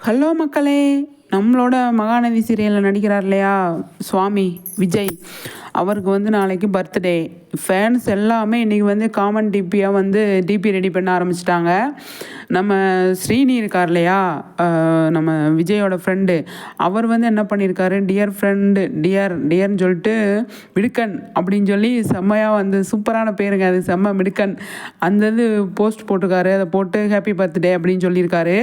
Hello மக்களே, நம்மளோட மகாநதி சீரியலில் நடிக்கிறார் இல்லையா சுவாமி விஜய், அவருக்கு வந்து நாளைக்கு பர்த்டே. ஃபேன்ஸ் எல்லாமே இன்றைக்கி வந்து காமன் டிபியாக வந்து டிபி ரெடி பண்ண ஆரம்பிச்சிட்டாங்க. நம்ம ஸ்ரீனி இருக்கார் இல்லையா, நம்ம விஜயோட ஃப்ரெண்டு, அவர் வந்து என்ன பண்ணியிருக்காரு, டியர் ஃப்ரெண்டு டியர்னு சொல்லிட்டு மிடுக்கன் அப்படின்னு சொல்லி செம்மையாக வந்து சூப்பரான பேருங்க, அது செம்ம மிடுக்கன். அந்த இது போஸ்ட் போட்டிருக்காரு, அதை போட்டு ஹாப்பி பர்த்டே அப்படின்னு சொல்லியிருக்காரு.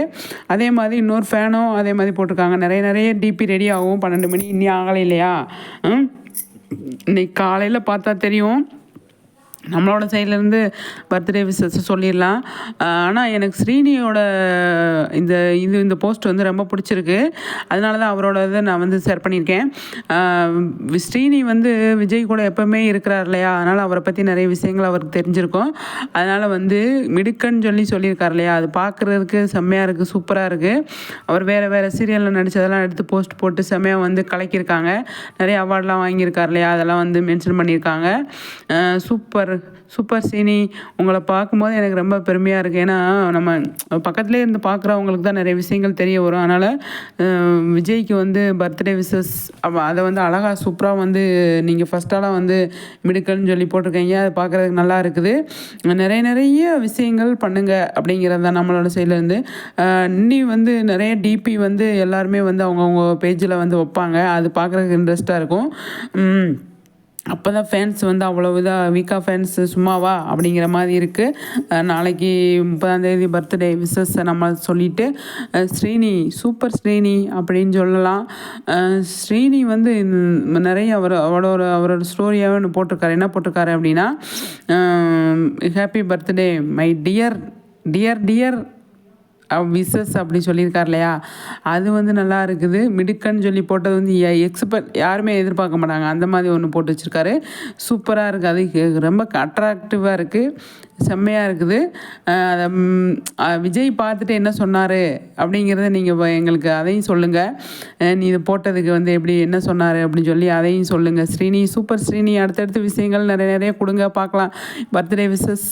அதே மாதிரி இன்னொரு ஃபேனும் அதே மாதிரி போட்டிருக்காங்க. நிறைய டிபி ரெடி ஆகும், 12 மணி இன்னும் ஆகலை இல்லையா. இன்னைக்கு காலையில் பார்த்தா தெரியும். நம்மளோட சைட்லேருந்து பர்த்டே விஷஸ் சொல்லிடலாம். ஆனால் எனக்கு ஸ்ரீனியோட இந்த போஸ்ட் வந்து ரொம்ப பிடிச்சிருக்கு. அதனால தான் அவரோட இதை நான் வந்து ஷேர் பண்ணியிருக்கேன். ஸ்ரீனி வந்து விஜய் கூட எப்போவுமே இருக்கிறார் இல்லையா, அதனால் அவரை பற்றி நிறைய விஷயங்கள் அவருக்கு தெரிஞ்சிருக்கும். அதனால் வந்து மிடுக்கன்னு சொல்லியிருக்கார் இல்லையா, அது பார்க்குறதுக்கு செம்மையாக இருக்குது, சூப்பராக இருக்குது. அவர் வேறு சீரியலில் நடித்ததெல்லாம் எடுத்து போஸ்ட் போட்டு செம்மையாக வந்து கலக்கியிருக்காங்க. நிறைய அவார்ட்லாம் வாங்கியிருக்கார் இல்லையா, அதெல்லாம் வந்து மென்ஷன் பண்ணியிருக்காங்க. சூப்பர் சீனி, உங்களை பார்க்கும்போது எனக்கு ரொம்ப பெருமையாக இருக்குது. ஏன்னா நம்ம பக்கத்துலேயே இருந்து பார்க்குறவங்களுக்கு தான் நிறைய விஷயங்கள் தெரிய வரும். அதனால் விஜய்க்கு வந்து பர்த்டே விஷஸ் அதை வந்து அழகாக சூப்பராக வந்து நீங்கள் ஃபஸ்ட்டாலாம் வந்து மிடுக்கல்னு சொல்லி போட்டிருக்கீங்க. அது பார்க்குறதுக்கு நல்லா இருக்குது. நிறைய விஷயங்கள் பண்ணுங்கள் அப்படிங்கிறது தான் நம்மளோட சைட்லேருந்து. இன்னி வந்து நிறைய டிபி வந்து எல்லாருமே வந்து அவங்கவுங்க பேஜில் வந்து வைப்பாங்க. அது பார்க்குறதுக்கு இன்ட்ரெஸ்ட்டாக இருக்கும். அப்போ தான் ஃபேன்ஸ் வந்து அவ்வளோ இதாக வீக்காக ஃபேன்ஸு சும்மாவா அப்படிங்கிற மாதிரி இருக்குது. நாளைக்கு 30ஆம் பர்த்டே விஷஸை நம்ம சொல்லிவிட்டு ஸ்ரீனி, சூப்பர் ஸ்ரீனி அப்படின்னு சொல்லலாம். ஸ்ரீனி வந்து நிறைய அவரோட ஸ்டோரியாகவே ஒன்று போட்டிருக்காரு. என்ன போட்டிருக்காரு அப்படின்னா, happy birthday my dear wishes அப்படி சொல்லியிருக்கார் இல்லையா, அது வந்து நல்லா இருக்குது. மிடுக்கன்னு சொல்லி போட்டது வந்து யாருமே எதிர்பார்க்க மாட்டாங்க, அந்த மாதிரி ஒன்று போட்டு வச்சுருக்காரு. சூப்பராக இருக்குது, அது ரொம்ப அட்ராக்டிவாக இருக்குது, செம்மையாக இருக்குது. அதை விஜய் பார்த்துட்டு என்ன சொன்னார் அப்படிங்கிறத நீங்கள் எங்களுக்கு அதையும் சொல்லுங்கள். நீ இதை போட்டதுக்கு வந்து எப்படி என்ன சொன்னார் அப்படின்னு சொல்லி அதையும் சொல்லுங்கள். ஸ்ரீனி, சூப்பர் ஸ்ரீனி, அடுத்தடுத்த விஷயங்கள் நிறைய கொடுங்க, பார்க்கலாம். Birthday wishes.